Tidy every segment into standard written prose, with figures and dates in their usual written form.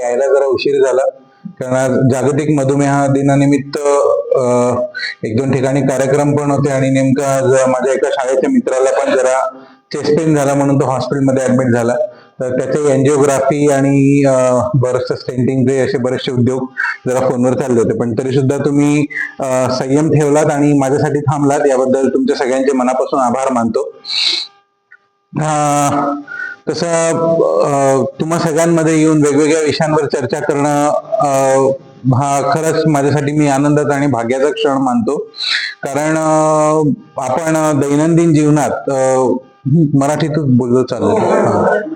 यायला जरा उशीर झाला कारण आज जागतिक मधुमेह दिनानिमित्त एक दोन ठिकाणी कार्यक्रम पण होते आणि नेमका आज माझ्या एका शाळेच्या मित्राला पण जरा चेस्ट पेन झाला म्हणून तो हॉस्पिटलमध्ये ऍडमिट झाला. तर त्याचे एन्जिओग्राफी आणि बरंचसं स्टेंटिंगचे असे बरेचसे उद्योग जरा फोनवर चालले होते, पण तरी सुद्धा तुम्ही संयम ठेवलात आणि माझ्यासाठी थांबलात याबद्दल तुमच्या सगळ्यांचे मनापासून आभार मानतो. तसं तुम्हा सगळ्यांमध्ये येऊन वेगवेगळ्या विषयांवर चर्चा करणं हा खरंच माझ्यासाठी मी आनंदाचा आणि भाग्याचा क्षण मानतो. कारण आपण दैनंदिन जीवनात मराठीतच बोललो चालेल.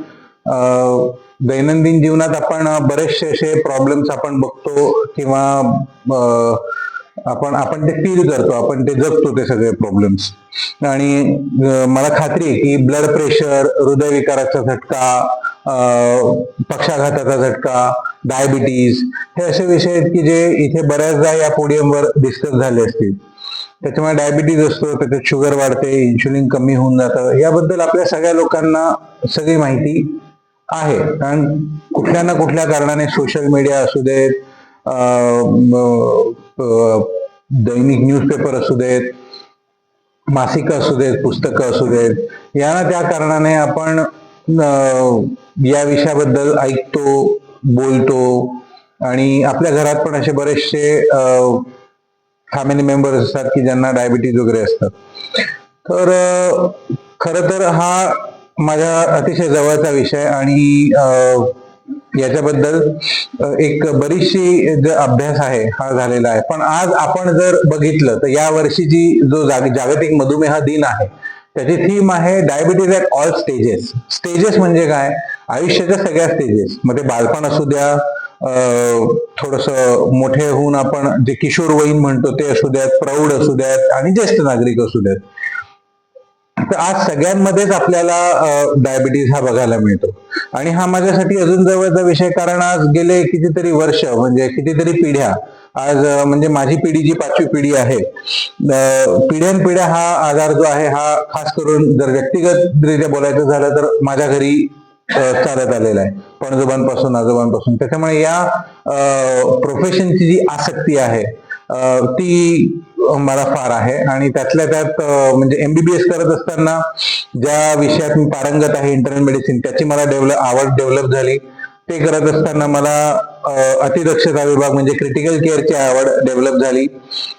दैनंदिन जीवनात आपण बरेचसे असे प्रॉब्लेम्स आपण बघतो किंवा आपण ते फील करतो, आपण ते जगतो ते सगळे प्रॉब्लेम्स. आणि मला खात्री आहे की ब्लड प्रेशर, हृदयविकाराचा झटका, पक्षाघाताचा झटका, डायबिटीज हे असे विषय आहेत की जे इथे बऱ्याचदा या पोडियमवर डिस्कस झाले असतील. त्याच्यामुळे डायबिटीज असतो, त्याच्यात शुगर वाढते, इन्शुलिन कमी होऊन जातं, याबद्दल आपल्या सगळ्या लोकांना सगळी माहिती आहे. कारण कुठल्या ना कुठल्या कारणाने सोशल मीडिया असू देत, दैनिक न्यूजपेपर असू देत, मासिकं असू देत, पुस्तकं असू देत, या ना त्या कारणाने आपण या विषयाबद्दल ऐकतो, बोलतो. आणि आपल्या घरात पण असे बरेचसे फॅमिली मेंबर्स असतात की ज्यांना डायबिटीज वगैरे असतात. तर खरं तर हा माझ्या अतिशय जवळचा विषय आणि याच्याबद्दल एक बरीचशी जो अभ्यास आहे हा झालेला आहे. पण आज आपण जर बघितलं तर या वर्षीची जो जागतिक मधुमेह दिन आहे त्याची थीम आहे diabetes at all stages. Stages म्हणजे काय? आयुष्याच्या सगळ्या स्टेजेस, मग ते बालपण असू द्या, थोडस मोठे होऊन आपण जे किशोरवयीन म्हणतो ते असू द्यात, प्रौढ असू द्यात आणि ज्येष्ठ नागरिक असू द्यात. तर आज सगळ्यांमध्येच आपल्याला डायबिटीज हा बघायला मिळतो. आणि हा माझ्यासाठी अजून जवळचा विषय, कारण आज गेले कितीतरी वर्ष म्हणजे कितीतरी पिढ्या, आज म्हणजे माझी पिढी जी 5वी पिढी आहे, पिढ्यानपिढ्या हा आजार जो आहे हा खास करून जर व्यक्तिगतरित्या बोलायचं झालं तर माझ्या घरी चालत आलेला आहे पणजोबांपासून, आजोबांपासून. त्याच्यामुळे या प्रोफेशनची जी आसक्ती आहे ती मला फार आहे. आणि त्यातल्या त्यात म्हणजे MBBS करत असताना ज्या विषयात मी पारंगत आहे, इंटरनल मेडिसिन, त्याची मला आवड डेव्हलप झाली. ते करत असताना मला अतिदक्षता विभाग म्हणजे क्रिटिकल केअरची आवड डेव्हलप झाली.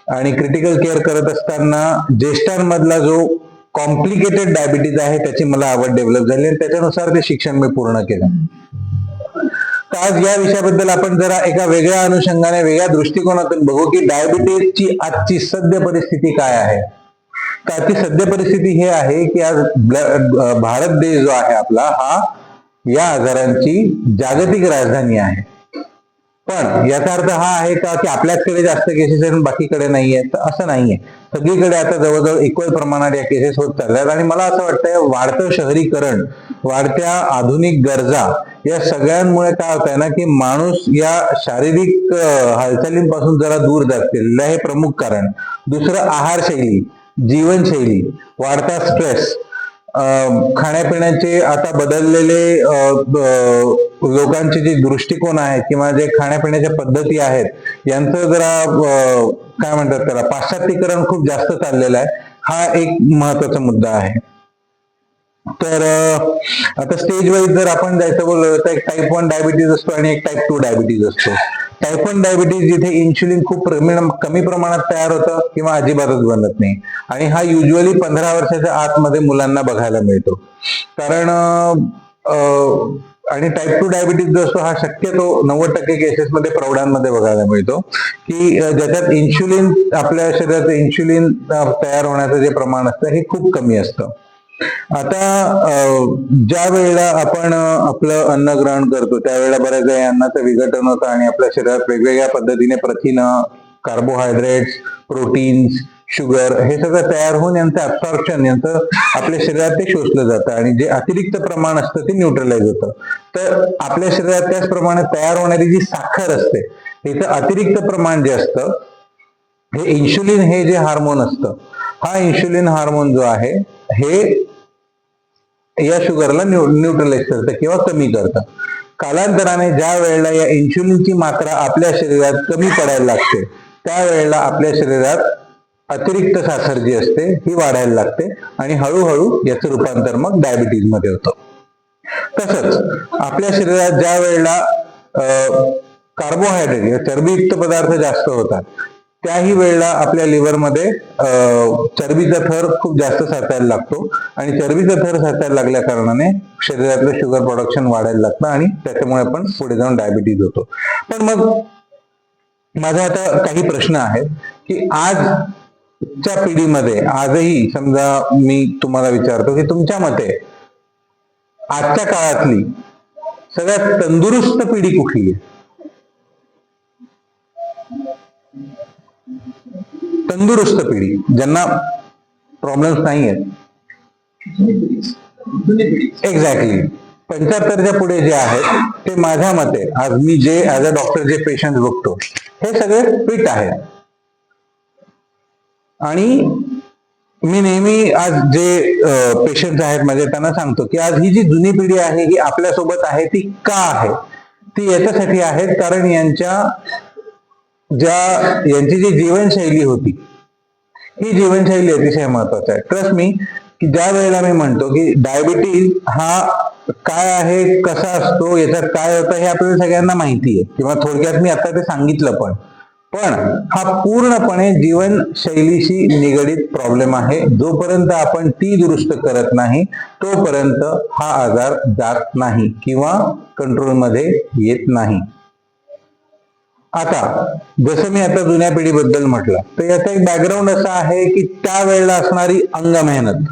आणि क्रिटिकल केअर करत असताना ज्येष्ठांमधला जो कॉम्प्लिकेटेड डायबिटीज आहे त्याची मला आवड डेव्हलप झाली आणि त्याच्यानुसार ते शिक्षण मी पूर्ण केलं. तर आज या विषयाबद्दल आपण जरा एका वेगळ्या अनुषंगाने, वेगळ्या दृष्टिकोनातून बघू की डायबिटीजची आजची सद्य परिस्थिती काय आहे. तर आजची सद्य परिस्थिती हे आहे की आज भारत देश जो आहे आपला हा या आजारांची जागतिक राजधानी आहे. पण याचा अर्थ हा आहे का की आपल्याचकडे जास्त केसेस आहेत बाकीकडे नाहीये? तर असं नाहीये. सगळीकडे आता जवळजवळ इक्वल प्रमाणात या केसेस होत चालल्यात. आणि मला असं वाटतंय वाढतं शहरीकरण, वाढत्या आधुनिक गरजा या सगळ्यांमुळे काय होत आहे ना की माणूस या शारीरिक हालचालींपासून जरा दूर जात गेलेला हे प्रमुख कारण. दुसरं आहारशैली, जीवनशैली, वाढता स्ट्रेस, खाण्यापिण्याचे आता बदललेले लोकांचे जे दृष्टिकोन आहेत किंवा जे खाण्यापिण्याच्या पद्धती आहेत यांचं जरा काय म्हणतात त्याला, पाश्चात्तीकरण खूप जास्त चाललेलं आहे. हा एक महत्वाचा मुद्दा आहे. तर आता स्टेज वाईज जर आपण जायचं बोललो तर एक टाईप 1 डायबिटीज असतो आणि एक टाईप 2 डायबिटीज असतो. टाईप 1 डायबिटीज जिथे इन्शुलिन खूप कमी प्रमाणात तयार होतं किंवा अजिबातच बनत नाही. आणि हा युजली 15 वर्षाच्या आतमध्ये मुलांना बघायला मिळतो. कारण आणि टाईप 2 डायबिटीज जो असतो हा शक्यतो 90% केसेसमध्ये प्रौढांमध्ये बघायला मिळतो की ज्याच्यात इन्शुलिन, आपल्या शरीराचं इन्शुलिन तयार होण्याचं जे प्रमाण असतं हे खूप कमी असतं. आता ज्या वेळेला आपण आपलं अन्न ग्रहण करतो त्यावेळेला बऱ्याच वेळा अन्नाचं विघटन होतं आणि आपल्या शरीरात वेगवेगळ्या पद्धतीने प्रथिनं, कार्बोहायड्रेट्स, प्रोटीन्स, शुगर हे सगळं तयार होऊन यांचं ऍब्सॉर्प्शन, यांचं आपल्या शरीरात ते शोषलं जातं आणि जे अतिरिक्त प्रमाण असतं ते न्यूट्रलाइज होतं. तर आपल्या शरीरात त्याचप्रमाणे तयार होणारी जी साखर असते तिचं अतिरिक्त प्रमाण जे असतं हे इन्शुलिन हे जे हार्मोन असतं, हा इन्शुलिन हार्मोन जो आहे हे या शुगरला न्यूट्रलाइज करतं किंवा कमी करतं. कालांतराने ज्या वेळेला या इन्शुलिनची मात्रा आपल्या शरीरात कमी पडायला लागते, त्यावेळेला आपल्या शरीरात अतिरिक्त साखर जी असते ही वाढायला लागते आणि हळूहळू याचं रूपांतर मग डायबिटीज मध्ये होतं. तसंच आपल्या शरीरात ज्या वेळेला कार्बोहायड्रेट चरबीयुक्त पदार्थ जास्त होतात, त्याही वेळेला आपल्या लिव्हरमध्ये चरबीचा थर खूप जास्त साचायला लागतो आणि चरबीचा थर साचायला लागल्या कारणाने शरीरातलं शुगर प्रोडक्शन वाढायला लागतं आणि त्याच्यामुळे पण पुढे जाऊन डायबिटीज होतो. पण मग माझा आता काही प्रश्न आहेत की आजच्या पिढीमध्ये, आजही समजा मी तुम्हाला विचारतो की तुमच्या मते आजच्या काळातली सगळ्यात तंदुरुस्त पिढी कुठली आहे? तंदुरुस्त पिढी ज्यांना प्रॉब्लेम्स नाही आहेत. एक्झॅक्टली 75च्या पुढे जे आहेत ते माझ्या मते, आज मी जे ऍज अ डॉक्टर जे पेशंट बघतो हे सगळे फिट आहेत. आणि मी नेहमी आज जे पेशंट आहेत माझे त्यांना सांगतो की आज ही जी जुनी पिढी आहे ही आपल्यासोबत आहे ती का आहे? ती याच्यासाठी आहे कारण यांची जी जीवनशैली होती ही जीवनशैली अतिशय महत्वाची आहे. ट्रस्ट मी की ज्या वेळेला मी म्हणतो की डायबिटीज हा काय आहे, कसा असतो, याच्यात काय होतं हे आपल्याला सगळ्यांना माहिती आहे किंवा थोडक्यात मी आता ते सांगितलं पण हा पूर्णपणे जीवनशैलीशी निगडीत प्रॉब्लेम आहे. जोपर्यंत आपण ती दुरुस्त करत नाही तोपर्यंत हा आजार जात नाही किंवा कंट्रोलमध्ये येत नाही. आता जसं मी आता जुन्या पिढीबद्दल म्हटलं तर याचा एक बॅकग्राऊंड असा आहे की त्यावेळेला असणारी अंग मेहनत,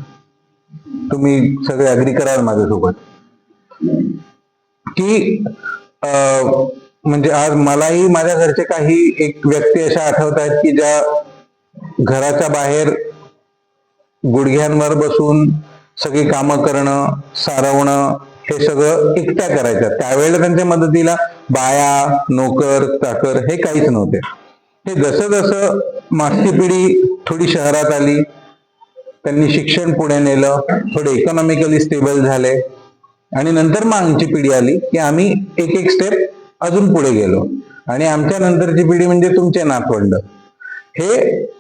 तुम्ही सगळे अग्री कराल माझ्यासोबत की म्हणजे आज मलाही माझ्या घरचे काही एक व्यक्ती अशा आठवत आहेत की ज्या घराच्या बाहेर गुडघ्यांवर बसून सगळी कामं करणं, सारवणं हे सगळं एकट्या करायच्या. त्यावेळेला त्यांच्या मदतीला बाया, नोकर, चाकर हे काहीच नव्हते. हे जसं जसं मागची पिढी थोडी शहरात आली, त्यांनी शिक्षण पुढे नेलं, थोडे इकॉनॉमिकली स्टेबल झाले आणि नंतर मग आमची पिढी आली की आम्ही एक एक स्टेप अजून पुढे गेलो आणि आमच्या नंतरची पिढी म्हणजे तुमचे नातवंड हे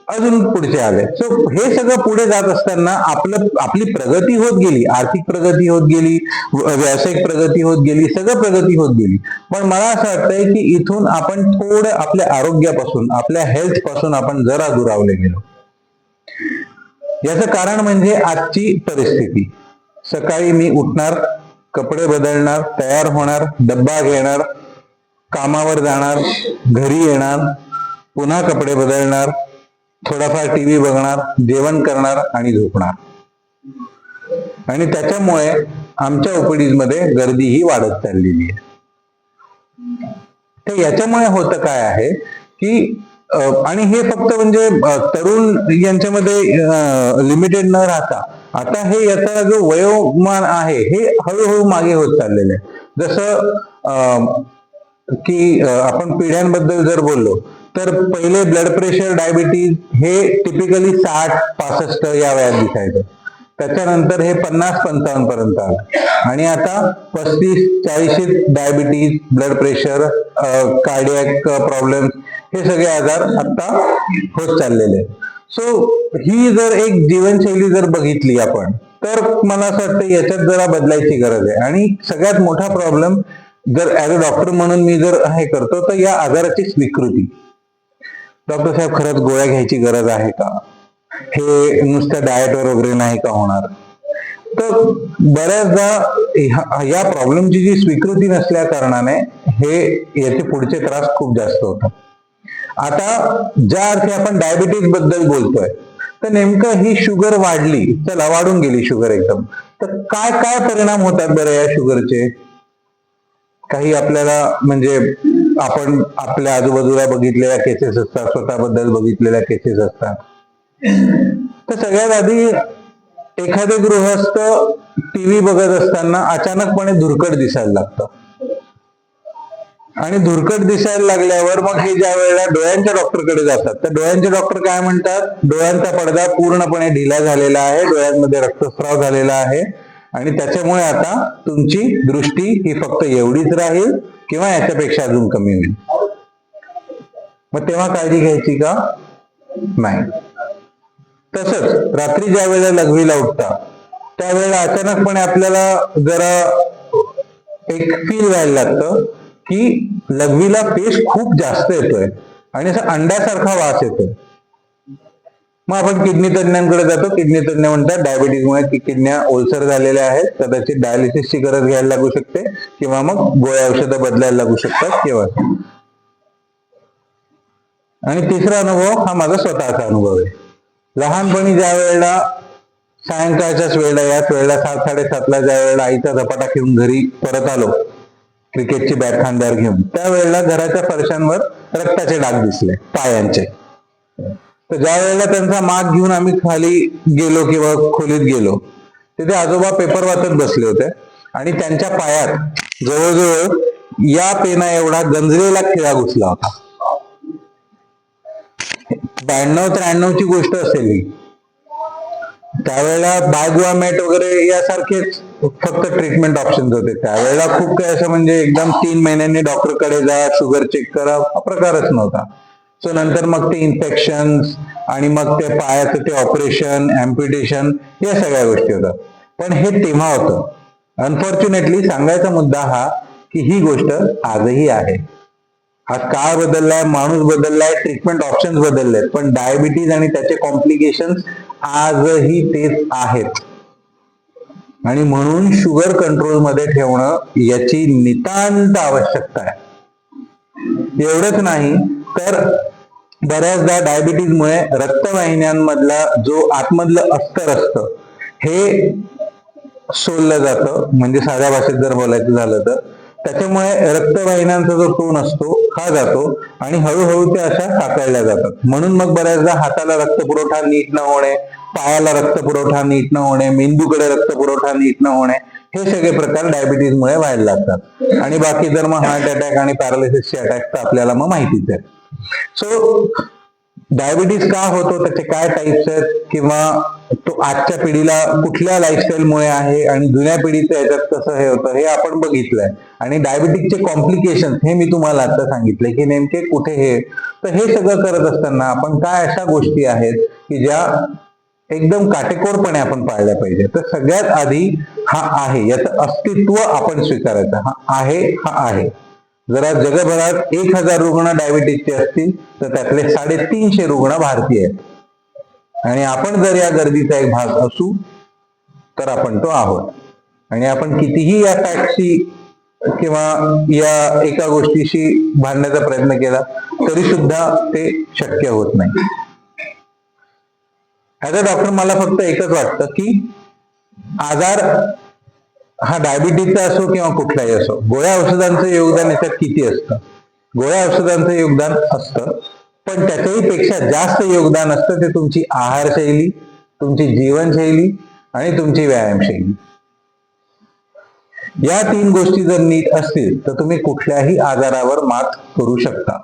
अजून पुढचे आले. सो हे सगळं पुढे जात असताना आपली प्रगती होत गेली, आर्थिक प्रगती होत गेली, व्यावसायिक प्रगती होत गेली, सगळं प्रगती होत गेली. पण मला असं वाटतंय की इथून आपण थोडं आपल्या आरोग्यापासून, आपल्या हेल्थ पासून आपण जरा दुरावले गेलो. याचं कारण म्हणजे आजची परिस्थिती. सकाळी मी उठणार, कपडे बदलणार, तयार होणार, डब्बा घेणार, कामावर जाणार, घरी येणार, पुन्हा कपडे बदलणार, थोडाफार टीव्ही बघणार, जेवण करणार आणि झोपणार. आणि त्याच्यामुळे आमच्या ओपीडीज मध्ये गर्दी ही वाढत चाललेली आहे. तर याच्यामुळे होतं काय आहे की आणि हे फक्त म्हणजे तरुण यांच्यामध्ये लिमिटेड न राहता आता हे याचा जो वयोमान आहे हे हळूहळू मागे होत चाललेलं आहे. जसं की आपण पिढ्यांबद्दल जर बोललो तर पहिले ब्लड प्रेशर, डायबिटीज हे टिपिकली 60-65 या वयात दिसायचं. त्याच्यानंतर हे 50-55 पर्यंत आलं आणि आता 35-40 diabetes, blood pressure, cardiac problem हे सगळे आजार आता होत चाललेले आहेत. सो ही जर एक जीवनशैली जर बघितली आपण तर मला असं वाटतं याच्यात जरा बदलायची गरज आहे. आणि सगळ्यात मोठा प्रॉब्लेम जर ऍज अ डॉक्टर म्हणून मी जर हे करतो तर या आजाराची स्वीकृती. डॉक्टर साहेब खरंच गोळ्या घ्यायची गरज आहे का? हे नुसत्या डाएटवर वगैरे नाही का होणार? तर बऱ्याचदा या प्रॉब्लेमची जी स्वीकृती नसल्या कारणाने हे याचे पुढचे त्रास खूप जास्त होतात. आता ज्या अर्थी आपण डायबिटीज बद्दल बोलतोय तर नेमकं ही शुगर वाढली, चला वाढून गेली शुगर एकदम, तर काय काय परिणाम होतात बरं या शुगरचे? काही आपल्याला म्हणजे आपण आपल्या आजूबाजूला बघितलेल्या केसेस असतात, स्वतःबद्दल बघितलेल्या केसेस असतात. तर सगळ्यात आधी एखादे गृहस्थ टीव्ही बघत असताना अचानकपणे धुरकट दिसायला लागतं आणि धुरकट दिसायला लागल्यावर मग हे ज्या वेळेला डोळ्यांच्या डॉक्टरकडे जातात तर डोळ्यांचे डॉक्टर काय म्हणतात? डोळ्यांचा पडदा पूर्णपणे ढिला झालेला आहे, डोळ्यांमध्ये रक्तस्राव झालेला आहे आणि त्याच्यामुळे आता तुमची दृष्टी ही फक्त एवढीच राहील किंवा याच्यापेक्षा अजून कमी होईल. मग तेव्हा काळजी घ्यायची का? नाही. तसंच रात्री ज्या वेळेला लघवीला उठता त्यावेळेला अचानकपणे आपल्याला जरा एक फील व्हायला लागतं की लघवीला पेश खूप जास्त येतोय आणि असं अंड्यासारखा वास येतोय. मग आपण किडनी तज्ञांकडे जातो. किडनी तज्ञ म्हणतात डायबिटीजमुळे किडन्या ओलसर झालेल्या आहेत, कदाचित डायलिसिसची गरज घ्यायला लागू शकते किंवा मग गोळ्या औषधं बदलायला लागू शकतात केवळ. आणि तिसरा अनुभव हा माझा स्वतःचा अनुभव आहे. लहानपणी ज्या वेळेला सायंकाळच्याच वेळेला याच वेळेला 7-7:30ला ज्या वेळेला आईचा झपाटा घेऊन घरी परत आलो क्रिकेटची बॅट खांद्यावर घेऊन, त्यावेळेला घराच्या फरशांवर रक्ताचे डाग दिसले पायांचे. तर ज्या वेळेला त्यांचा माग घेऊन आम्ही खाली गेलो किंवा खोलीत गेलो, तिथे आजोबा पेपर वाचत बसले होते आणि त्यांच्या पायात जवळजवळ या पेना एवढा गंजलेला खिळा घुसला होता. 92-93 ची गोष्ट असेल ही. त्यावेळेला बायग्वामेट वगैरे यासारखेच फक्त ट्रीटमेंट ऑप्शन होते. त्यावेळेला खूप काही असं म्हणजे एकदम 3 महिन्यांनी डॉक्टरकडे जा, शुगर चेक करा, हा प्रकारच नव्हता. सो नंतर मग ते इन्फेक्शन आणि मग ते पायाचं ते ऑपरेशन, अम्प्युटेशन, या सगळ्या गोष्टी होतात. पण हे तेव्हा होतं. अनफॉर्च्युनेटली सांगायचा मुद्दा हा की ही गोष्ट आजही आहे. आज काळ बदललाय, माणूस बदललाय, ट्रीटमेंट ऑप्शन्स बदललेत, पण डायबिटीज आणि त्याचे कॉम्प्लिकेशन्स आजही तेच आहेत. आणि म्हणून शुगर कंट्रोल मध्ये ठेवणं याची नितांत आवश्यकता आहे. एवढंच नाही तर बऱ्याचदा डायबिटीजमुळे रक्तवाहिन्यांमधला जो आतमधलं अस्तर असतं हे सोललं जातं. म्हणजे साध्या भाषेत जर बोलायचं झालं तर त्याच्यामुळे रक्तवाहिन्यांचा जो टोन असतो हा जातो आणि हळूहळू ते अशा साकारल्या जातात. म्हणून मग बऱ्याचदा हाताला रक्तपुरवठा नीट न होणे, पायाला रक्तपुरवठा नीट न होणे, मेंदूकडे रक्तपुरवठा नीट न होणे, हे सगळे प्रकार डायबिटीजमुळे व्हायला लागतात. आणि बाकी जर मग हार्ट अटॅक आणि पॅरालिसिसचे अटॅक तर आपल्याला मग माहितीच आहे. सो डायबिटीज का होतो, त्याचे काय टाईप्स आहेत, किंवा तो आजच्या पिढीला कुठल्या लाईफस्टाईलमुळे आहे आणि जुन्या पिढीचं याच्यात कसं हे होतं हे आपण बघितलंय. आणि डायबिटीजचे कॉम्प्लिकेशन हे मी तुम्हाला आता सांगितले की नेमके कुठे हे. तर हे सगळं करत असताना आपण काय अशा गोष्टी आहेत की ज्या एकदम काटेकोरपणे आपण पाळल्या पाहिजे. तर सगळ्यात आधी हा आहे याचं अस्तित्व आपण स्वीकारायचं. हा आहे. जरा जगभरात 1000 रुग्ण डायबिटीजचे असतील तर त्यातले 350 रुग्ण भारतीय आहेत. आणि आपण जर या गर्दीचा एक भाग असू तर आपण तो आहोत. आणि आपण कितीही या फॅक्टशी किंवा या एका गोष्टीशी भांडण्याचा प्रयत्न केला तरी सुद्धा ते शक्य होत नाही. ऍज अ डॉक्टर मला फक्त एकच वाटतं की आजार हा डायबिटीजचा असो किंवा कुठलाही असो, गोळ्या औषधांचं योगदान याच्यात किती असतं? गोळ्या औषधांचं योगदान असतं, पण त्याच्याही पेक्षा जास्त योगदान असतं ते तुमची आहारशैली, तुमची जीवनशैली आणि तुमची व्यायामशैली. या 3 गोष्टी जर नीट असतील तर तुम्ही कुठल्याही आजारावर मात करू शकता.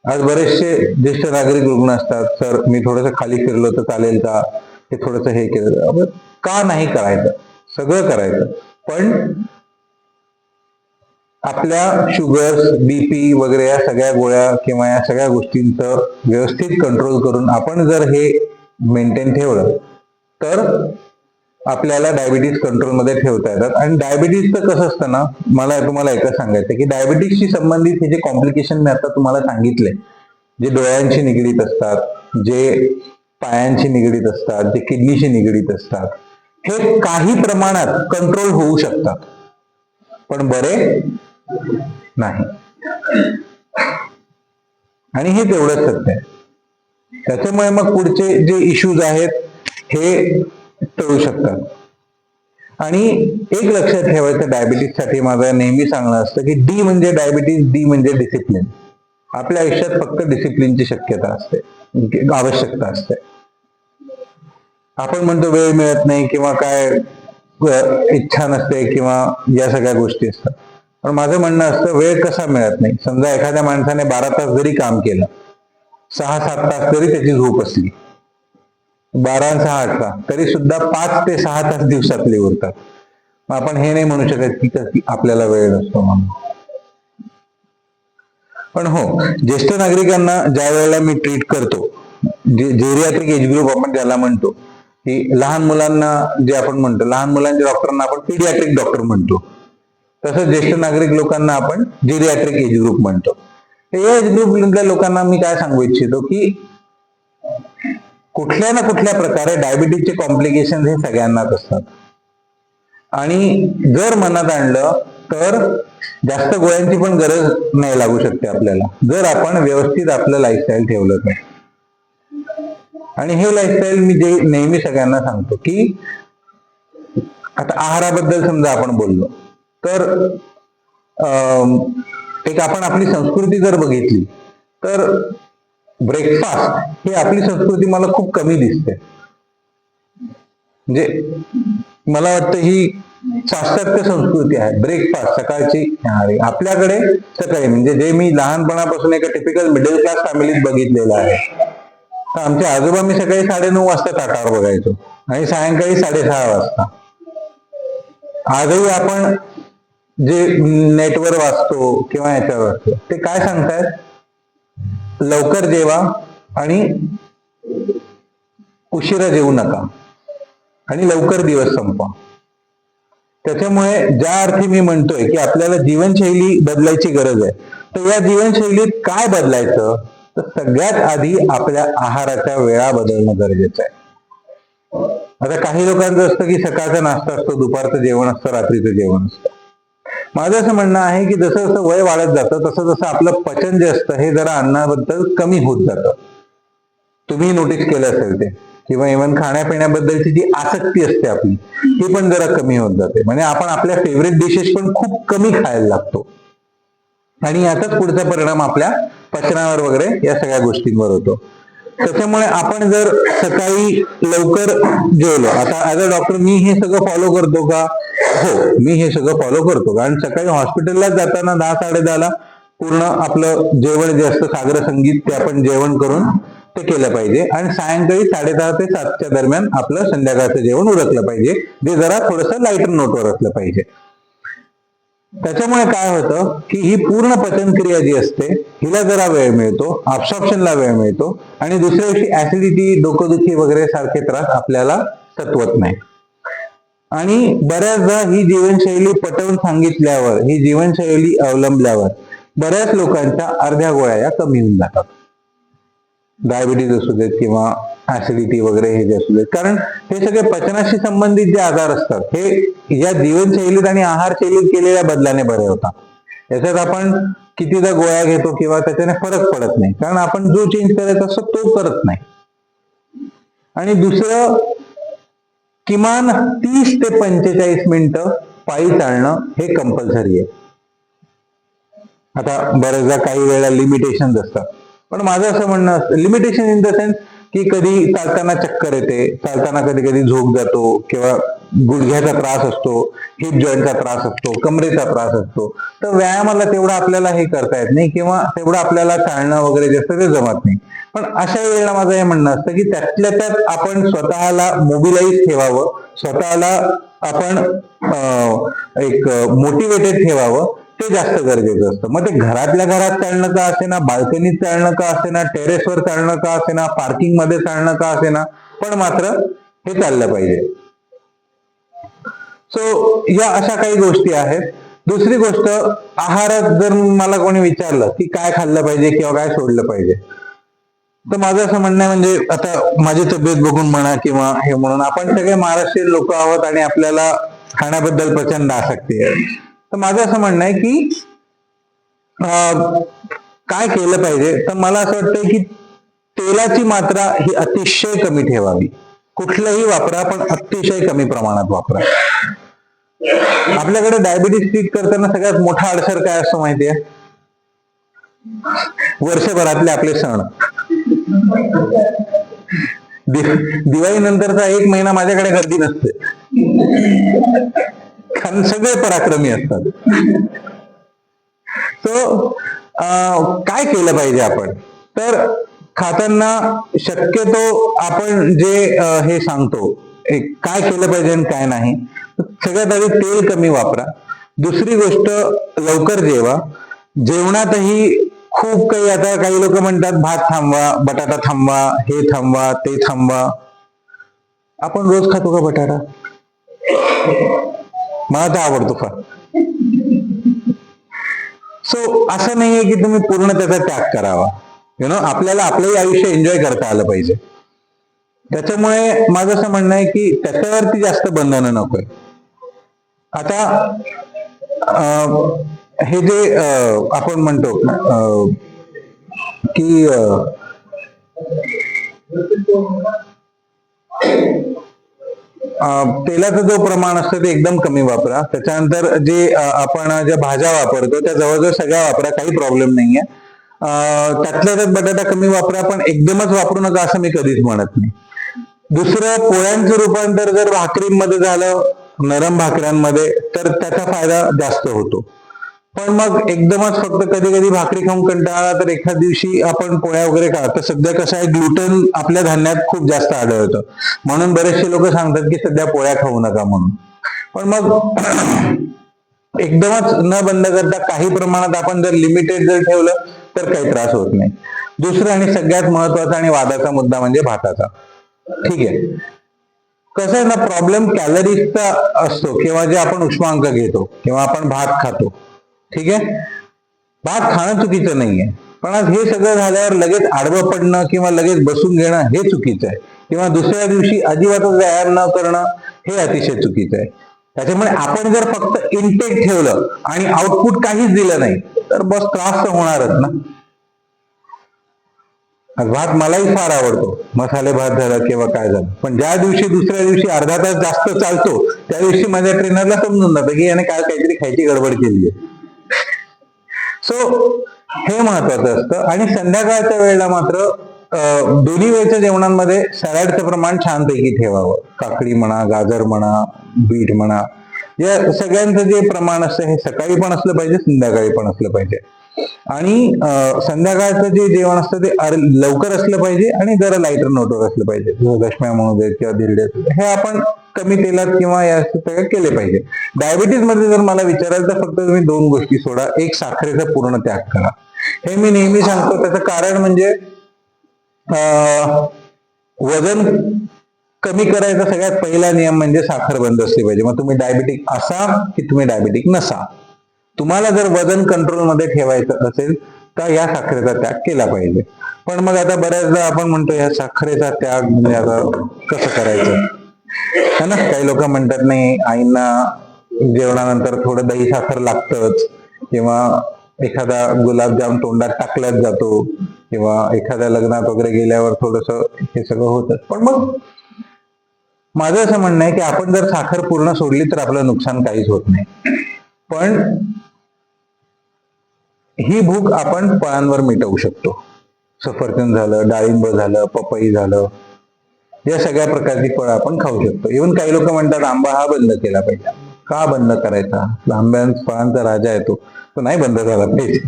आज बरेचसे ज्येष्ठ नागरिक रुग्ण असतात, सर मी थोडंसं खाली फिरलो तर चालेल का, हे थोडंसं हे केलं का, नाही करायचं, सगळं करायचं. पण आपल्या शुगर, बीपी वगैरे या सगळ्या गोळ्या किंवा या सगळ्या गोष्टींचं व्यवस्थित कंट्रोल करून आपण जर हे मेंटेन ठेवलं तर आपल्याला डायबिटीज कंट्रोलमध्ये ठेवता येतात. आणि डायबिटीजचं कसं असतं ना, मला तुम्हाला एकच सांगायचं की डायबिटीजशी संबंधित हे जे कॉम्प्लिकेशन मी आता तुम्हाला सांगितले, जे डोळ्यांशी निगडीत असतात, जे पायांशी निगडीत असतात, जे किडनीशी निगडीत असतात, हे काही प्रमाणात कंट्रोल होऊ शकतात पण बरे नाही. आणि हे तेवढंच सत्य आहे. त्याच्यामुळे मग पुढचे जे इश्यूज आहेत हे टळू शकतात. आणि एक लक्षात ठेवायचं डायबिटीजसाठी माझं नेहमी सांगणं असतं की डी म्हणजे डायबिटीज, डी म्हणजे डिसिप्लिन. आपल्या आयुष्यात फक्त डिसिप्लिनची शक्यता असते, आवश्यकता असते. आपण म्हणतो वेळ मिळत नाही किंवा काय इच्छा नसते किंवा या सगळ्या गोष्टी असतात. पण माझं म्हणणं असतं वेळ कसा मिळत नाही. समजा एखाद्या माणसाने 12 तास जरी काम केलं, 6-7 तास जरी त्याची झोप असली, 12 आणि 6 8 तास, तरी सुद्धा 5 ते 6 तास दिवसातले उरतात. मग आपण हे नाही म्हणू शकत की आपल्याला वेळ नसतो म्हणून. पण हो, ज्येष्ठ नागरिकांना ज्या वेळेला मी ट्रीट करतो, जेरियाट्रिक एज ग्रुप आपण ज्याला म्हणतो, की लहान मुलांना जे आपण म्हणतो, लहान मुलांच्या डॉक्टरांना आपण पीडियाट्रिक डॉक्टर म्हणतो, तसंच ज्येष्ठ नागरिक लोकांना आपण जेरियाट्रिक एज ग्रुप म्हणतो. या एज ग्रुप मधल्या लोकांना मी काय सांगू इच्छितो की कुठल्या ना कुठल्या प्रकारे डायबिटीजचे कॉम्प्लिकेशन हे सगळ्यांनाच असतात, आणि जर मनात आणलं तर जास्त गोळ्यांची पण गरज नाही लागू शकते आपल्याला, जर आपण व्यवस्थित आपलं लाईफस्टाईल ठेवलं तर. आणि हे लाईफस्टाईल मी जे नेहमी सगळ्यांना सांगतो की आता आहाराबद्दल समजा आपण बोललो तर एक आपण आपली संस्कृती जर बघितली तर ब्रेकफास्ट ही आपली संस्कृती मला खूप कमी दिसते. म्हणजे मला वाटतं ही पाश्चात्य संस्कृती आहे. ब्रेकफास्ट सकाळची आपल्याकडे सकाळी, म्हणजे जे मी लहानपणापासून एका टिपिकल मिडल क्लास फॅमिलीत बघितलेलं आहे, तर आमचे आजोबा मी सकाळी 9:30 वाजता ताटावर बघायचो आणि सायंकाळी 6:30 वाजता. आजही आपण जे नेटवर वाचतो किंवा याच्यावर वाचतो ते काय सांगतायत, लवकर जेवा आणि उशिरा जेवू नका आणि लवकर दिवस संपवा. त्याच्यामुळे ज्या अर्थी मी म्हणतोय की आपल्याला जीवनशैली बदलायची गरज आहे, तर या जीवनशैलीत काय बदलायचं, तर सगळ्यात आधी आपल्या आहाराच्या वेळा बदलणं गरजेचं आहे. आता काही लोकांचं असतं की सकाळचा नाश्ता असतो, दुपारचं जेवण असतं, रात्रीचं जेवण असतं. माझं असं म्हणणं आहे की जसं जसं वय वाढत जातं तसं तसं आपलं पचन जे असतं हे जरा अन्नाबद्दल कमी होत जातं. तुम्ही नोटीस केलं असेल ते, किंवा इव्हन खाण्यापिण्याबद्दलची जी आसक्ती असते आपली ती पण जरा कमी होत जाते. म्हणजे आपण आपल्या फेवरेट डिशेस पण खूप कमी खायला लागतो, आणि याचाच पुढचा परिणाम आपल्या पचनावर वगैरे या सगळ्या गोष्टींवर होतो. त्याच्यामुळे आपण जर सकाळी लवकर जेवलो, आता ऍज अ डॉक्टर मी हे सगळं फॉलो करतो का? हो, मी हे सगळं फॉलो करतो, कारण सकाळी हॉस्पिटलला जाताना 10-10:30 पूर्ण आपलं जेवण जे असतं सागर संगीत ते आपण जेवण करून ते केलं पाहिजे, आणि सायंकाळी 6:30 ते 7च्या दरम्यान आपलं संध्याकाळचं जेवण उरकलं पाहिजे, जे जरा थोडंसं लाईटर नोटवर असलं पाहिजे. त्याच्यामुळे काय होतं की ही पूर्ण पचनक्रिया जी असते हिला जरा वेळ मिळतो, अब्सॉर्प्शनला वेळ मिळतो, आणि दुसऱ्या दिवशी ऍसिडिटी, डोकंदुखी वगैरे सारखे त्रास आपल्याला सतवत नाही. आणि बऱ्याचदा ही जीवनशैली पटवून सांगितल्यावर, ही जीवनशैली अवलंबल्यावर बऱ्याच लोकांच्या अर्ध्या गोळ्या या कमी होऊन जातात. डायबिटीज असू देत किंवा ऍसिडिटी वगैरे हे जे असू देत, कारण हे सगळे पचनाशी संबंधित जे आजार असतात हे या जीवनशैलीत आणि आहारशैलीत केलेल्या बदलाने बरे होतात. याच्यात आपण कितीदा गोळ्या घेतो किंवा त्याच्याने फरक पडत नाही, कारण आपण जो चेंज करायचा असतो तो करत नाही. आणि दुसरं, किमान 30 ते 45 मिनिटं पायी चालणं हे कंपल्सरी आहे. आता बऱ्याचदा काही वेळेला लिमिटेशन असतात, पण माझं असं म्हणणं असतं, लिमिटेशन इन द सेन्स की कधी चालताना चक्कर येते, चालताना कधी कधी झोप जातो, किंवा गुडघ्याचा त्रास असतो, हिप जॉईंटचा त्रास असतो, कमरेचा त्रास असतो, तर व्यायामाला तेवढं आपल्याला हे करता येत नाही, किंवा तेवढं आपल्याला चालणं वगैरे जे असतं ते जमत नाही. पण अशा वेळेला माझं हे म्हणणं असतं की त्यातल्या त्यात आपण स्वतःला मोबिलाईज ठेवावं, स्वतःला आपण एक मोटिवेटेड ठेवावं, ते जास्त गरजेचं असतं. मग ते घरातल्या घरात चालणं का असेना, बाल्कनीत चालणं का असेना, टेरेसवर चालणं का असेना, पार्किंग मध्ये चालणं का असेना, पण मात्र हे चाललं पाहिजे. सो या अशा काही गोष्टी आहेत. दुसरी गोष्ट, आहारात जर मला कोणी विचारलं की काय खाल्लं पाहिजे किंवा काय सोडलं पाहिजे, तर माझं असं म्हणणं आहे, म्हणजे आता माझी तब्येत बघून म्हणा किंवा हे म्हणून, आपण सगळे महाराष्ट्रीयन लोक आहोत आणि आपल्याला खाण्याबद्दल प्रचंड आसक्ती आहे. तर माझं असं म्हणणं आहे की काय केलं पाहिजे, तर मला असं वाटतं की तेलाची मात्रा ही अतिशय कमी ठेवावी. कुठलंही वापरा, पण अतिशय कमी प्रमाणात वापरा. आपल्याकडे डायबिटीस ट्रीट करताना सगळ्यात मोठा अडसर काय असतो माहितीये? वर्षभरातले आपले सण. दिवाळी नंतरचा 1 महिना माझ्याकडे गर्दी नसते, कारण सगळे पराक्रमी असतात. तो काय केलं पाहिजे आपण, तर खाताना शक्यतो आपण जे हे सांगतो काय केलं पाहिजे आणि काय नाही, सगळ्यात आधी तेल कमी वापरा. दुसरी गोष्ट, लवकर जेवा. जेवणातही खूप काही, आता काही लोक म्हणतात भात थांबवा, बटाटा थांबवा, हे थांबवा, ते थांबवा. आपण रोज खातो का बटाटा? मला तर आवडतो फार. सो असं नाहीये की तुम्ही पूर्ण त्याचा त्याग करावा. आपल्याला आपलंही आयुष्य एन्जॉय करता आलं पाहिजे. त्याच्यामुळे माझं असं म्हणणं आहे की त्याच्यावरती जास्त बंधनं नकोय. आता हे जे आपण म्हणतो की तेलाचं जो प्रमाण असतं ते एकदम कमी वापरा. त्याच्यानंतर जे आपण ज्या भाज्या वापरतो त्या जवळजवळ सगळ्या वापरा, काही प्रॉब्लेम नाहीये. त्यातल्या त्यात बटाटा कमी वापरा, पण एकदमच वापरू नका असं मी कधीच म्हणत नाही. दुसरं, पोळ्यांचं रूपांतर जर भाकरीमध्ये झालं, नरम भाकऱ्यांमध्ये, तर त्याचा फायदा जास्त होतो. पण मग एकदमच फक्त कधी कधी भाकरी खाऊन कंटाळा तर एखाद दिवशी आपण पोळ्या वगैरे खा. तर सध्या कसं आहे, ग्लुटन आपल्या धान्यात खूप जास्त आढळतं, म्हणून बरेचसे लोक सांगतात की सध्या पोळ्या खाऊ नका म्हणून. पण मग एकदमच न बंद करता काही प्रमाणात आपण जर लिमिटेड जर ठेवलं तर काही त्रास होत नाही. दुसरं आणि सगळ्यात महत्वाचा आणि वादाचा मुद्दा म्हणजे भाताचा. ठीक आहे, कसं आहे ना, प्रॉब्लेम कॅलरीजचा असतो किंवा जे आपण उष्मांक घेतो किंवा आपण भात खातो. ठीक आहे, भात खाणं चुकीचं नाहीये, पण आज हे सगळं झाल्यावर लगेच आडवं पडणं किंवा लगेच बसून घेणं हे चुकीचं आहे, किंवा दुसऱ्या दिवशी अजिबातच व्यायाम न करणं हे अतिशय चुकीचं आहे. त्याच्यामुळे आपण जर फक्त इनटेक ठेवलं आणि आउटपुट काहीच दिलं नाही तर बस त्रास तर होणारच ना. भात मलाही फार आवडतो, मसाले भात झाला किंवा काय झालं, पण ज्या दिवशी दुसऱ्या दिवशी अर्धा तास जास्त चालतो त्या दिवशी माझ्या ट्रेनरला समजून जातं की याने काय काहीतरी खायची गडबड केली आहे. सो हे महत्वाचं असतं. आणि संध्याकाळच्या वेळेला मात्र दोन्ही वेळच्या जेवणांमध्ये सॅलडचं प्रमाण छानपैकी ठेवावं. काकडी म्हणा, गाजर म्हणा, बीट म्हणा, या सगळ्यांचं जे प्रमाण असतं हे सकाळी पण असलं पाहिजे, संध्याकाळी पण असलं पाहिजे. आणि संध्याकाळचं जे जेवण असतं ते लवकर असलं पाहिजे आणि जरा लाईटर नोटवर असलं पाहिजे. दशम्या म्हणू देत किंवा धिरडे, हे आपण कमी तेलात किंवा या सगळं केले पाहिजे. डायबिटीज मध्ये जर मला विचाराल तर फक्त तुम्ही दोन गोष्टी सोडा. एक, साखरेचा पूर्ण त्याग करा. हे मी नेहमी सांगतो. त्याचं कारण म्हणजे वजन कमी करायचा सगळ्यात पहिला नियम म्हणजे साखर बंद असली पाहिजे. मग तुम्ही डायबिटिक असा की तुम्ही डायबिटिक नसा, तुम्हाला जर वजन कंट्रोलमध्ये ठेवायचं असेल तर या साखरेचा त्याग केला पाहिजे. पण मग आता बऱ्याचदा आपण म्हणतो या साखरेचा त्याग म्हणजे आता कसं करायचं है ना. काही लोक म्हणतात नाही, आईंना जेवणानंतर थोडं दही साखर लागतच, किंवा एखादा गुलाबजाम तोंडात टाकलाच जातो, किंवा एखाद्या लग्नात वगैरे गेल्यावर थोडस हे सगळं होतं. पण मग माझं असं म्हणणं आहे की आपण जर साखर पूर्ण सोडली तर आपलं नुकसान काहीच होत नाही. पण ही भूक आपण फळांवर मिटवू शकतो. सफरचंद झालं, डाळिंब झालं, पपई झालं, या सगळ्या प्रकारची फळं आपण खाऊ शकतो. इव्हन काही लोक म्हणतात आंबा हा बंद केला पाहिजे. का बंद करायचा? फळांचा राजा आहे तो नाही बंद झाला पाहिजे.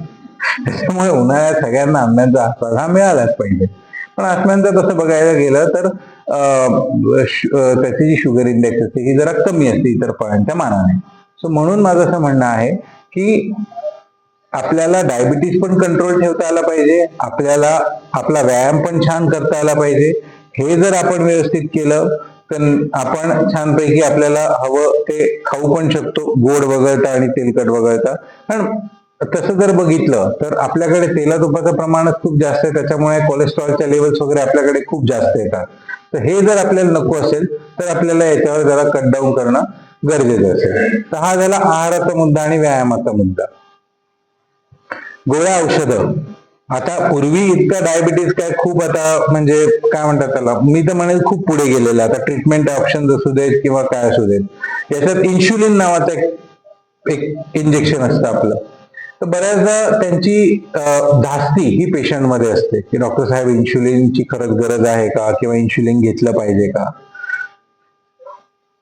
त्याच्यामुळे उन्हाळ्यात सगळ्यांना आंब्यांचा आस्वाद हा मिळालाच पाहिजे. पण आंब्यांचं तसं बघायला गेलं तर त्याची जी शुगर इंडेक्स असते ही जरा कमी असते इतर फळांच्या मानाने. सो म्हणून माझं असं म्हणणं आहे की आपल्याला डायबिटीज पण कंट्रोल ठेवता आला पाहिजे, आपल्याला आपला व्यायाम पण छान करता आला पाहिजे. हे जर आपण व्यवस्थित केलं तर आपण छानपैकी आपल्याला हवं ते खाऊ पण शकतो, गोड वगळता आणि तेलकट वगळता. कारण तसं जर बघितलं तर आपल्याकडे तेला तुपाचं प्रमाणच खूप जास्त आहे, त्याच्यामुळे कोलेस्ट्रॉलच्या लेवल्स वगैरे आपल्याकडे खूप जास्त येतात. तर हे जर आपल्याला नको असेल तर आपल्याला याच्यावर जरा कट डाऊन करणं गरजेचं असेल. तर हा झाला आहाराचा मुद्दा आणि व्यायामाचा मुद्दा. गोळ्या औषधं, आता पूर्वी इतका डायबिटीज काय खूप आता म्हणजे काय म्हणतात त्याला, मी तर म्हणेल खूप पुढे गेलेलं. आता ट्रीटमेंट ऑप्शन असू देत किंवा काय असू देत, याच्यात इन्शुलिन नावाचं एक इंजेक्शन असतं आपलं. तर बऱ्याचदा त्यांची धास्ती ही पेशंट मध्ये असते की डॉक्टर साहेब इन्शुलिनची खरंच गरज आहे का, किंवा इन्शुलिन घेतलं पाहिजे का.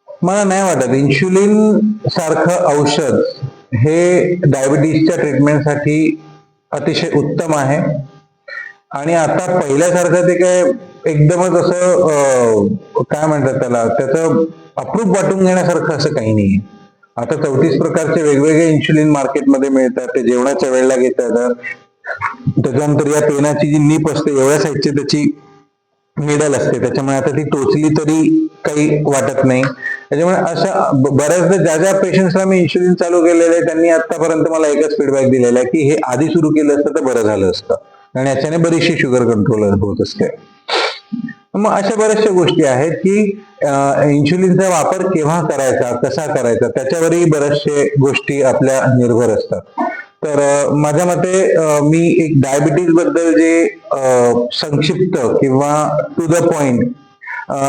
मला नाही वाटत. इन्शुलिन सारखं औषध हे डायबिटीजच्या ट्रीटमेंटसाठी अतिशय उत्तम आहे. आणि आता पहिल्यासारखं ते काय एकदमच असं काय म्हणतात त्याला, त्याचं अप्रूप वाटून घेण्यासारखं असं काही नाही. आता 34 प्रकारचे वेगवेगळे इन्शुलिन मार्केटमध्ये मिळतात, ते जेवणाच्या वेळेला घेतात. त्याच्यानंतर या पेनाची जी नीप असते एवढ्या साईजची त्याची मिडल असते, त्याच्यामुळे आता ती टोचली तरी काही वाटत नाही. त्याच्यामुळे अशा बऱ्याचदा ज्या ज्या पेशंट्सला मी इन्शुलिन चालू केलेलं आहे त्यांनी आतापर्यंत मला एकच फीडबॅक दिलेला आहे की हे आधी सुरू केलं असतं तर बरं झालं असतं, आणि याच्याने बरीचशी शुगर कंट्रोल होत असते. मग अशा बऱ्याचशा गोष्टी आहेत की इन्शुलिनचा वापर केव्हा करायचा, कसा करायचा, त्याच्यावरही बऱ्याचशा गोष्टी आपल्या निर्भर असतात. तर माझ्या मते मी एक डायबिटीज बद्दल जे संक्षिप्त किंवा टू द पॉइंट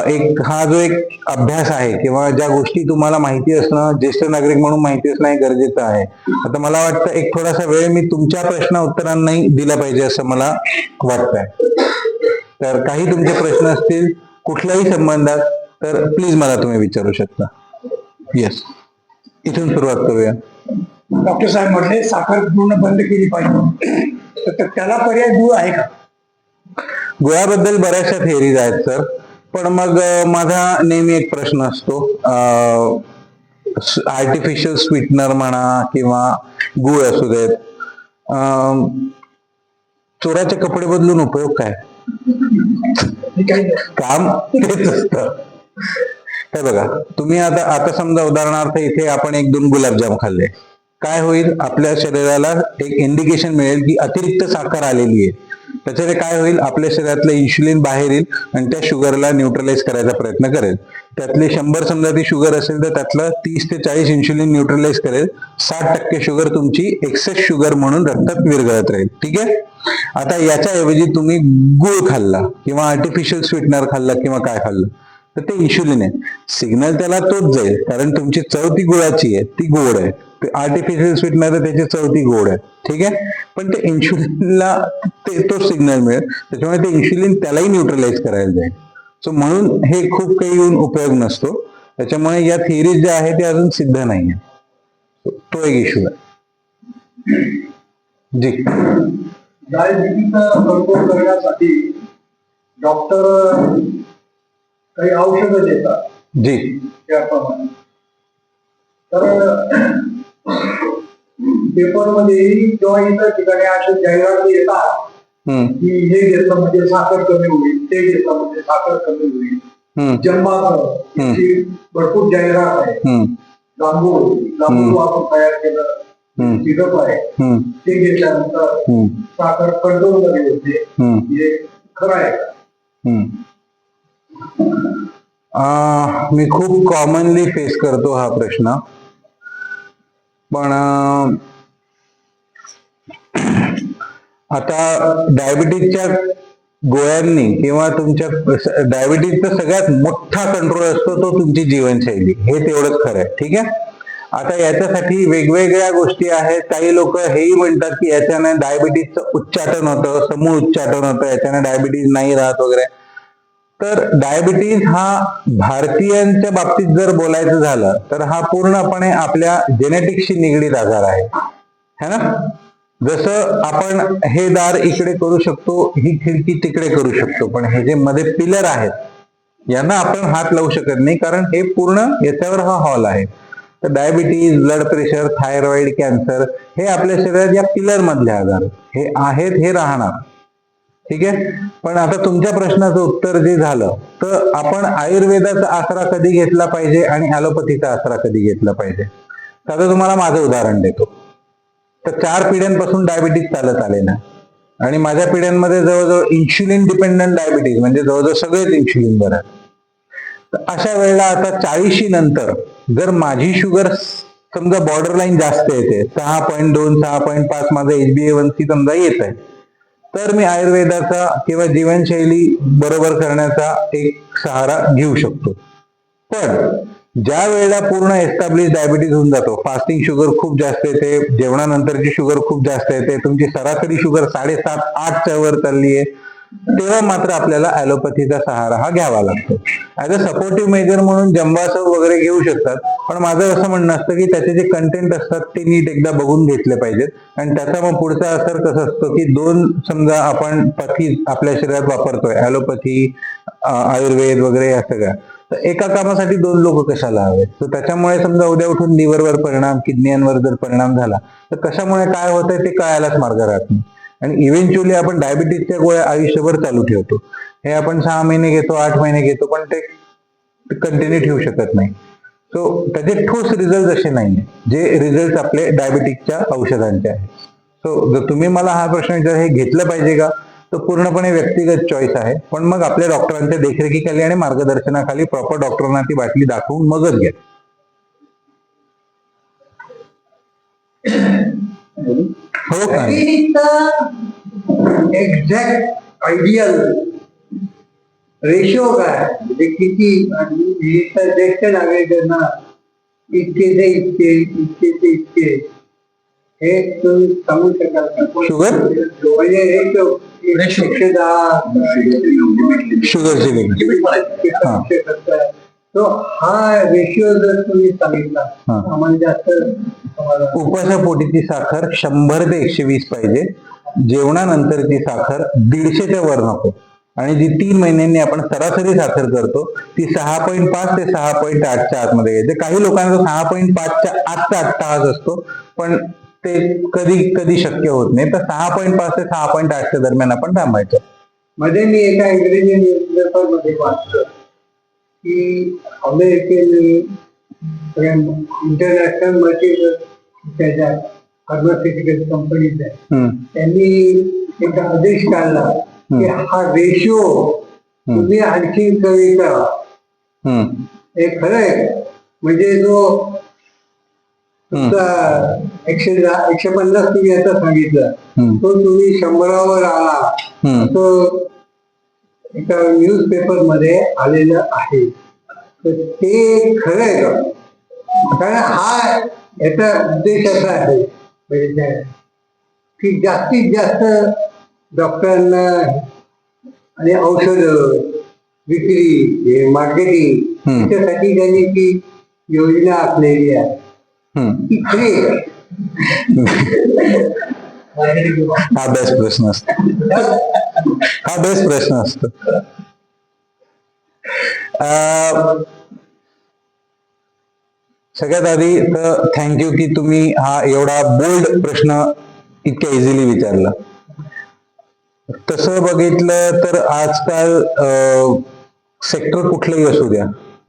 एक हा जो एक अभ्यास आहे किंवा ज्या गोष्टी तुम्हाला माहिती असणं, ज्येष्ठ नागरिक म्हणून माहिती असणं हे गरजेचं आहे. आता मला वाटतं एक थोडासा वेळ मी तुमच्या प्रश्न उत्तरांनाही दिला पाहिजे असं मला वाटतंय. तर काही तुमचे प्रश्न असतील कुठल्याही संबंधात तर प्लीज मला तुम्ही विचारू शकता. येस, इथून सुरुवात करूया. डॉक्टर साहेब म्हटले साखर पूर्ण बंद केली पाहिजे, तर त्याला पर्याय गुळ आहे का? गुळाबद्दल बऱ्याचशा थिअरीज आहेत सर, पण मग माझा नेहमी एक प्रश्न असतो, आर्टिफिशियल स्वीटनर म्हणा किंवा गुळ असू देत, चोराचे कपडे बदलून उपयोग काय? काम तेच असतं. हे बघा, तुम्ही आता समजा उदाहरणार्थ इथे आपण 1-2 गुलाबजाम खाल्ले, काय होईल? आपल्या शरीराला एक इंडिकेशन मिळेल की अतिरिक्त साखर आलेली आहे. त्याच्याने काय होईल? आपल्या शरीरातलं इन्शुलिन बाहेर येईल आणि त्या शुगरला न्यूट्रलाइज करायचा प्रयत्न करेल. त्यातले 100 समजा ती शुगर असेल तर त्यातलं 30 ते 40 इन्शुलिन न्यूट्रलाइज करेल. 60% शुगर तुमची एक्सेस शुगर म्हणून रक्तात विरघळत राहील. ठीक आहे. आता याच्याऐवजी तुम्ही गुळ खाल्ला किंवा आर्टिफिशियल स्वीटनर खाल्ला किंवा काय खाल्लं तर ते इन्शुलिन आहे. सिग्नल त्याला तोच जाईल, कारण तुमची चव ती गुळाची आहे, ती गोड आहे. आर्टिफिशियल स्वीटनर त्याची चव ती गोड आहे. ठीक आहे. पण ते इन्शुलिनला तो सिग्नल मिळेल, त्याच्यामुळे ते इन्शुलिन त्यालाही न्यूट्रलाइज करायला जाईल. सो म्हणून हे खूप काही येऊन उपयोग नसतो. त्याच्यामुळे या थिअरीज ज्या आहेत ते अजून सिद्ध नाहीये. तो एक इश्यू आहे. जी, डायबिटीसचा कंट्रोल करण्यासाठी डॉक्टर काही औषधं देतात. जी, त्याप्रमाणे तर पेपरमध्ये किंवा इतर ठिकाणी अशा जाहिराती येतात की हे घेतलं म्हणजे साखर कमी होईल, ते घेतलं म्हणजे साखर कमी होईल. जन्माचं भरपूर जाहिरात आहे. लांबून आपण तयार केलं सिरप आहे, ते घेतल्यानंतर साखर कंट्रोल मध्ये होते. हे खरं आहे का? मी खूप कॉमनली फेस करतो हा प्रश्न, पण आता डायबिटीजच्या गोळ्यांनी किंवा तुमच्या डायबिटीजचा सगळ्यात मोठा कंट्रोल असतो तो तुमची जीवनशैली, हे तेवढंच खरं आहे. ठीक आहे. आता याच्यासाठी वेगवेगळ्या गोष्टी आहेत. काही लोक हेही म्हणतात की याच्याने डायबिटीजचं उच्चाटन होतं, समूळ उच्चाटन होतं, याच्याने डायबिटीज नाही राहत वगैरे. तर डायबिटीज हा भारतीयांच्या बाबतीत जर बोलायचं झालं तर हा पूर्णपणे आपल्या जेनेटिक्सशी निगडीत आजार आहे, है ना. जसं आपण हे दार इकडे करू शकतो, ही खिडकी तिकडे करू शकतो, पण हे जे मध्ये पिलर आहेत यांना आपण हात लावू शकत नाही, कारण हे पूर्ण याच्यावर हा हॉल आहे. तर diabetes, blood pressure, thyroid, cancer हे आपल्या शरीरात या पिलर मधले आजार हे आहेत, हे राहणार. ठीक आहे. पण आता तुमच्या प्रश्नाचं उत्तर जे झालं, तर आपण आयुर्वेदाचा आसरा कधी घेतला पाहिजे आणि ॲलोपॅथीचा आसरा कधी घेतला पाहिजे. आता तुम्हाला माझं उदाहरण देतो. तर 4 पिढ्यांपासून डायबिटीज चालत आले ना, आणि माझ्या पिढ्यांमध्ये जवळजवळ इन्शुलिन डिपेंडंट डायबिटीज म्हणजे जवळजवळ सगळेच इन्शुलिन वर आहेत. तर अशा वेळेला आता 40 नंतर जर माझी शुगर समजा बॉर्डरलाईन जास्त येते, 6.2, 6.5 माझं HbA1c समजा येत आहे, तर मी आयुर्वेदाचा किंवा जीवनशैली बरोबर करण्याचा एक सहारा घेऊ शकतो. पण ज्या वेळेला पूर्ण एस्टॅब्लिश डायबिटीज होऊन जातो, फास्टिंग शुगर खूप जास्त येते, जेवणानंतरची शुगर खूप जास्त येते, तुमची सरासरी शुगर 7.5-8च्या वर चालली आहे, तेव्हा मात्र आपल्याला ॲलोपॅथीचा सहारा हा घ्यावा लागतो. ऍज अ सपोर्टिव्ह मेजर म्हणून जंबासव वगैरे घेऊ शकतात, पण माझं असं म्हणणं असतं की त्याचे जे कंटेंट असतात ते नीट एकदा बघून घेतले पाहिजेत. आणि त्याचा मग पुढचा असर कसा असतो की दोन समजा आपण पथी आपल्या शरीरात वापरतोय, ॲलोपॅथी, आयुर्वेद वगैरे या सगळ्या, तर एका कामासाठी दोन लोक कशाला हवेत? तर त्याच्यामुळे समजा उद्या उठून लिव्हरवर परिणाम, किडनीवर जर परिणाम झाला तर कशामुळे काय होतंय ते कळायलाच मार्ग राहत नाही. आणि इव्हेंच्युअली आपण डायबिटीजच्या गोळ्या आयुष्यभर चालू ठेवतो. हे आपण 6 महिने घेतो, 8 महिने घेतो, पण ते कंटिन्यू ठेवू शकत नाही. सो त्याचे ठोस रिझल्ट असे नाहीये जे रिझल्ट आपले डायबिटीजच्या औषधांचे आहेत. सो जर तुम्ही मला हा प्रश्न विचार हे घेतलं पाहिजे का, तर पूर्णपणे व्यक्तिगत चॉईस आहे. पण मग आपल्या डॉक्टरांच्या देखरेखीखाली आणि मार्गदर्शनाखाली प्रॉपर डॉक्टरांना ती बाटली दाखवून मगच घ्या. हो का? एक्झॅक्ट आयडियल रेशो काय, म्हणजे किती ज्येष्ठ नागरिकांना इतके ते इतके, इतके ते इतके, हे तुम्ही सांगू शकाल का? शुगर? म्हणजे रेशो 110 शुगरची लिमिट. तो हा रेशिओ जर तुम्ही सांगितला आम्हाला जास्त उपासापोटीची साखर 100 ते 120 पाहिजे. जेवणानंतरची साखर 150च्या वर नको. आणि जी 3 महिन्यांनी आपण सरासरी साखर करतो ती 6.5 ते 6.8च्या आतमध्ये घ्यायची. काही लोकांचा 6.5च्या आतचा अट्टहास असतो, पण ते कधी कधी शक्य होत नाही. तर 6.5 ते 6.8च्या दरम्यान आपण थांबायचं. मध्ये मी एका इंग्रजी न्यूजपेपर मध्ये वाचलं की अमेरिकेने इंटरनॅशनल मल्टी त्याच्या फार्मास्युटिकल कंपनीज आहे, त्यांनी एक आदेश काढला की हा रेशिओ तुम्ही आणखी कमी करा. हे खरं आहे. म्हणजे जो 150 तुम्ही आता सांगितलं, तो तुम्ही 100वर आला, तो एका न्यूज पेपर मध्ये आलेलं आहे. तर ते खरं आहे का? कारण हा याचा उद्देश असा आहे की जास्तीत जास्त डॉक्टरांना आणि औषध विक्री, मार्केटिंग याच्यासाठी त्यांनी ती योजना आखलेली आहे. ती खरी आहे. हा बेस्ट प्रश्न असतो. हा बेस्ट प्रश्न असतो. सगळ्यात आधी तर थँक्यू की तुम्ही हा एवढा बोल्ड प्रश्न इतक्या इझिली विचारला. तसं बघितलं तर आजकाल सेक्टर कुठलंही असू द्या,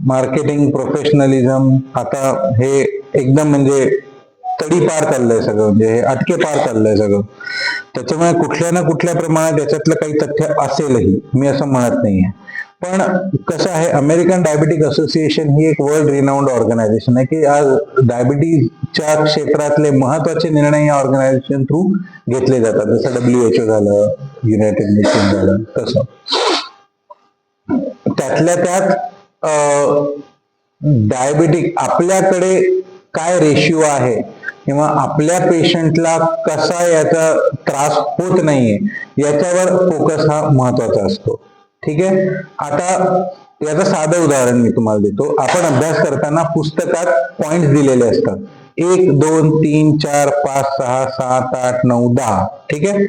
मार्केटिंग, प्रोफेशनलिझम, आता हे एकदम म्हणजे तडी पार चाललंय सगळं, म्हणजे हे अटके पार चाललंय सगळं. त्याच्यामुळे कुठल्या ना कुठल्या प्रमाणात याच्यातलं काही तथ्य असेलही, मी असं म्हणत नाहीये. पण कसं आहे, अमेरिकन डायबिटिक असोसिएशन ही एक वर्ल्ड रिनाऊंड ऑर्गनायझेशन आहे की आज डायबिटीजच्या क्षेत्रातले महत्वाचे निर्णय या ऑर्गनायझेशन थ्रू घेतले जातात. जसं WHO झालं, युनायटेड नेशन झालं, तसं. त्यातल्या त्यात डायबिटिक आपल्याकडे काय रेशिओ आहे किंवा आपल्या पेशंटला कसा याचा त्रास होत नाहीये याच्यावर फोकस हा महत्वाचा असतो. ठीक आहे. आता याचं साधं उदाहरण मी तुम्हाला देतो. आपण अभ्यास करताना पुस्तकात पॉइंट्स दिलेले असतात, 1, 2, 3, 4, 5, 6, 7, 8, 9, 10. ठीक आहे.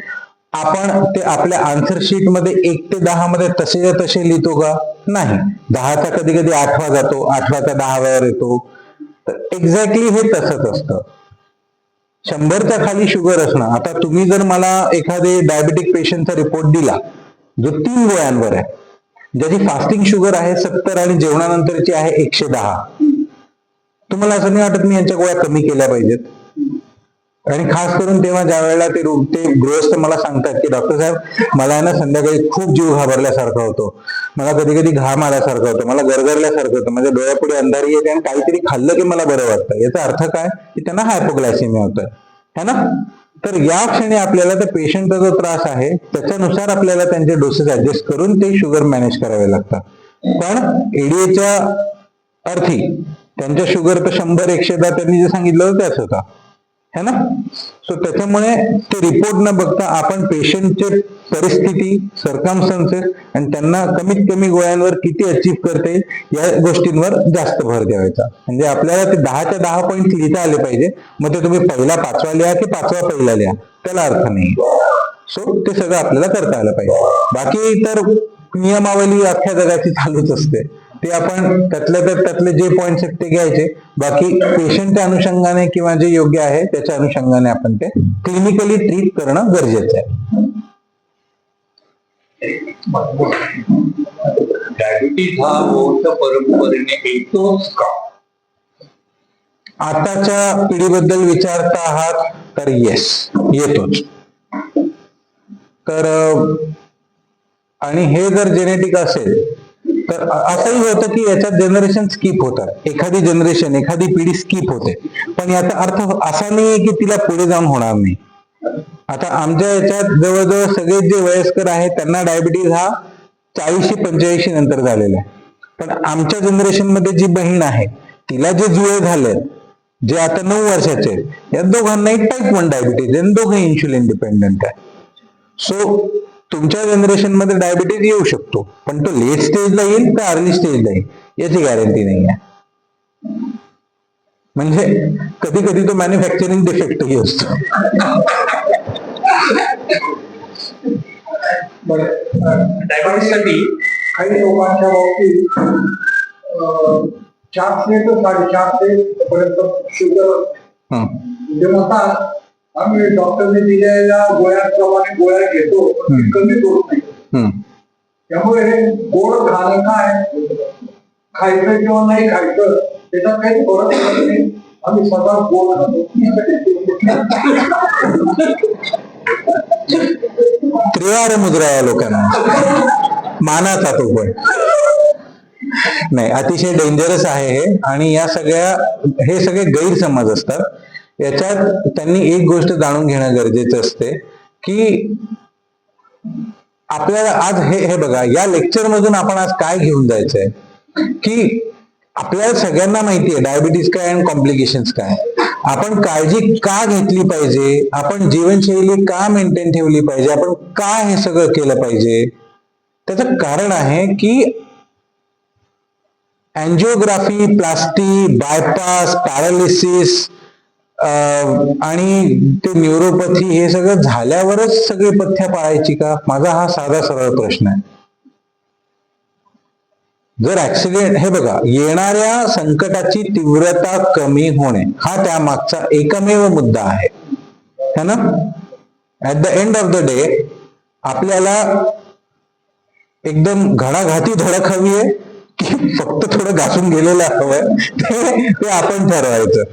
आपण ते आपल्या आन्सर शीट मध्ये 1 ते 10 मध्ये तसे तसे लिहितो का? नाही. 10चा कधी कधी 8वा जातो, 8चा 10व्यावर येतो. तर एक्झॅक्टली हे तसंच असतं. 100च्या खाली शुगर असणं. आता तुम्ही जर मला एखादे डायबिटिक पेशंटचा रिपोर्ट दिला जो 3 गोळ्यांवर आहे, ज्याची फास्टिंग शुगर आहे 70 आणि जेवणानंतरची आहे 110, तुम्हाला असं नाही वाटत मी यांच्या गोळ्या कमी केल्या पाहिजेत? आणि खास करून तेव्हा ज्या वेळेला ते गृहस्थ मला सांगतात की डॉक्टर साहेब, मला ना संध्याकाळी खूप जीव घाबरल्यासारखा होतो, मला कधी कधी घाम आल्यासारखं होतं, मला गरगरल्यासारखं होतं, माझ्या डोळ्यापुढे अंधारी येते आणि काहीतरी खाल्लं की मला बरं वाटतं. याचा अर्थ काय? की त्यांना हायपोग्लायसेमिया होतोय, है ना? तर या क्षणी आपल्याला त्या पेशंटचा जो त्रास आहे त्याच्यानुसार आपल्याला त्यांचे डोसेस ऍडजस्ट करून ते शुगर मॅनेज करावे लागतात. पण एडीएच्या अर्थी त्यांच्या शुगर तर 100-110 त्यांनी जे सांगितलं होतं त्याच होता, है ना. सो त्याच्यामुळे ते रिपोर्ट न बघता आपण पेशंटचे परिस्थिती, सर्कमस्टन्सेस आणि त्यांना कमीत कमी गोळ्यांवर किती अचीव करता येईल या गोष्टींवर जास्त भर द्यायचा. म्हणजे आपल्याला ते 10च्या 10 पॉईंट लिहिता आले पाहिजे. मग ते तुम्ही पहिला 5वा लिहा की 5वा पहिला लिहा, त्याला अर्थ नाही. सो ते सगळं आपल्याला करता आलं पाहिजे. बाकी तर नियमावली अख्ख्या जगाची चालूच असते, ते आपण त्यातले जे पॉइंट्स आहेत ते घ्यायचे. बाकी पेशंटच्या अनुषंगाने किंवा जे योग्य आहे त्याच्या अनुषंगाने आपण ते क्लिनिकली ट्रीट करणं गरजेचं आहे. डायबिटीज हा रोग परंपरेने येतोच का? आताच्या पिढीबद्दल विचारता आहात तर येस, येतोच. तर आणि हे जर जेनेटिक असेल तर असंही होतं की याच्यात जनरेशन स्किप होतात. एखादी जनरेशन, एखादी पिढी स्किप होते, पण याचा अर्थ असा नाही की तिला पुढे जाऊन होणार नाही. आता आमच्या याच्यात जवळजवळ सगळे जे वयस्कर आहेत त्यांना डायबिटीज हा 40-45 नंतर झालेला आहे. पण आमच्या जनरेशन मध्ये जी बहीण आहे तिला जे जुळे झाले, जे आता 9 वर्षाचे आहेत, या दोघांनाही टाईप 1 डायबिटीज आहे, दोघे इन्शुलिन डिपेंडंट आहे. सो तुमच्या जनरेशन मध्ये डायबिटीज येऊ शकतो, पण तो लेट स्टेजला येईल का अर्ली स्टेजला येईल याची गॅरंटी नाही आहे. म्हणजे कधी कधी तो मॅन्युफॅक्चरिंग डिफेक्टही असतो. डायबिटीजसाठी काही लोकांच्या बाबतीत 400 ते 450 पर्यंत शुगर म्हणजे म्हणतात आम्ही डॉक्टरने दिलेल्या गोळ्यांप्रमाणे गोळ्या घेतो, पण ती कमी होत नाही. त्यामुळे गोड खाणं काय खायचं किंवा नाही खायचं त्याचा काही फरक पडत नाही. आम्ही सगळं गोड खातो. त्रिवार मुद्रा या लोकांना मानाचा तो पण नाही, अतिशय डेंजरस आहे हे. आणि या हे सगळे गैरसमज असतात. याच्यात त्यांनी एक गोष्ट जाणून घेणं गरजेचं असते की आपल्याला आज हे बघा, या लेक्चर मधून आपण आज काय घेऊन जायचंय की आपल्याला सगळ्यांना माहितीये डायबिटीज काय आणि कॉम्प्लिकेशन्स काय. आपण काळजी का घेतली पाहिजे, आपण जीवनशैली का मेंटेन ठेवली पाहिजे, आपण का हे सगळं केलं पाहिजे. त्याचं कारण आहे की अँजिओग्राफी, प्लास्टी, बायपास, पॅरालिसिस आणि ते न्यूरोपॅथी हे सगळं झाल्यावरच सगळे पथ्य पाळायची का, माझा हा साधा सरळ प्रश्न आहे. जर ऍक्सिडेंट, हे बघा, येणाऱ्या संकटाची तीव्रता कमी होणे हा त्यामागचा एकमेव मुद्दा आहे, है ना. At the end of the day आपल्याला एकदम घणाघाती धडक हवी आहे की फक्त थोडं घासून गेलेलं हवंय, ते आपण ठरवायचं.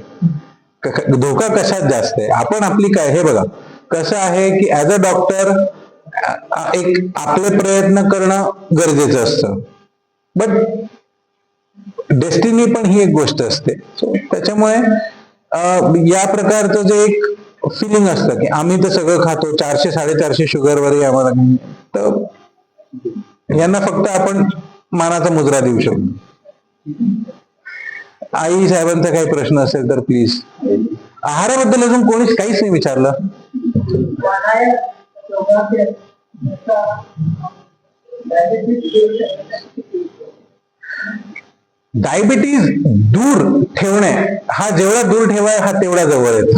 धोका कशात जास्त आहे, आपण आपली काय. हे बघा कसं आहे की ऍज अ डॉक्टर एक आपले प्रयत्न करणं गरजेचं असतं, बट डेस्टिनी पण ही एक गोष्ट असते. त्याच्यामुळे या प्रकारचं जे एक फिलिंग असतं की आम्ही तर सगळं खातो, 400-450 शुगरवरही आम्हाला, तर यांना फक्त आपण मानाचा मुद्रा देऊ शकतो. आई साहेबांचा काही प्रश्न असेल तर प्लीज. आहाराबद्दल अजून कोणीच काहीच नाही विचारलं. डायबिटीज दूर ठेवणे हा जेवढा दूर ठेवाय हा तेवढा जवळ येतो.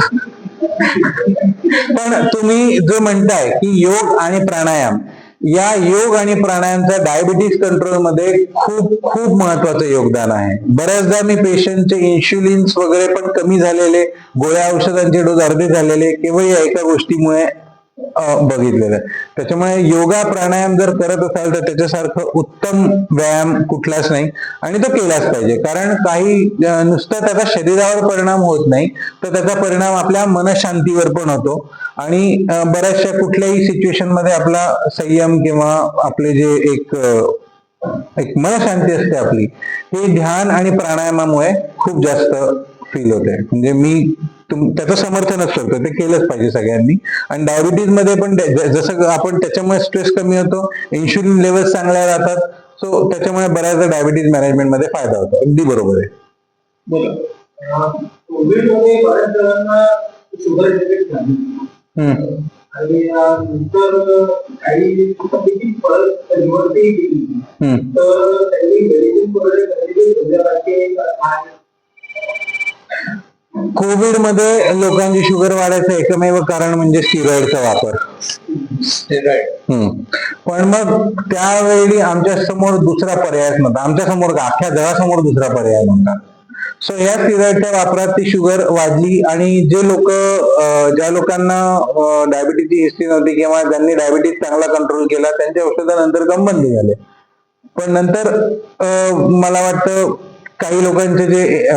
पण तुम्ही जो म्हणताय की योग आणि प्राणायाम, या योग आणि प्राणायामचा डायबिटीज कंट्रोल मध्ये खूप खूप महत्वाचं योगदान आहे. बऱ्याचदा मी पेशंटचे इन्शुलिन्स वगैरे पण कमी झालेले, गोळ्या औषधांचे डोस अर्धे झालेले केवळ या एका गोष्टीमुळे बघितलेलं. त्याच्यामुळे योगा प्राणायाम जर करत असाल तर त्याच्यासारखं उत्तम व्यायाम कुठलाच नाही, आणि तो केलाच पाहिजे. कारण काही नुसतं त्याचा शरीरावर परिणाम होत नाही, तर त्याचा परिणाम आपल्या मनशांतीवर पण होतो. आणि बऱ्याचशा कुठल्याही सिच्युएशन मध्ये आपला संयम किंवा आपले जे एक मनशांती असते आपली, हे ध्यान आणि प्राणायामामुळे खूप जास्त फील होते. म्हणजे मी त्याचं समर्थनच करतो, ते केलंच पाहिजे सगळ्यांनी. आणि डायबिटीज मध्ये पण जसं आपण त्याच्यामुळे स्ट्रेस कमी होतो, इन्शुलिन लेवल्स चांगल्या राहतात, सो त्याच्यामुळे बऱ्याचदा डायबिटीज मॅनेजमेंट मध्ये फायदा होतो. अगदी बरोबर आहे. कोविडमध्ये बऱ्याच जणांना शुगर डिटेक्ट झाली. हम्म. आणि नंतर काही परत रिव्हर्सही केली. हम्म. तर त्यांनी मेडिसिन प्रोडक्ट कोविड मध्ये लोकांची शुगर वाढायचं एकमेव कारण म्हणजे स्टिरॉइडचा वापर. पण मग त्यावेळी आमच्या समोर दुसरा पर्याय नव्हता. आमच्या समोर अख्ख्या जगासमोर दुसरा पर्याय नव्हता. सो या स्टिरॉइडच्या वापरात ती शुगर वाढली आणि जे लोक ज्या लोकांना डायबिटीजची हिस्ट्री नव्हती किंवा ज्यांनी डायबिटीज चांगला कंट्रोल केला त्यांच्या औषधानंतर दमबंदी झाले. पण नंतर मला वाटतं काही लोकांचे जे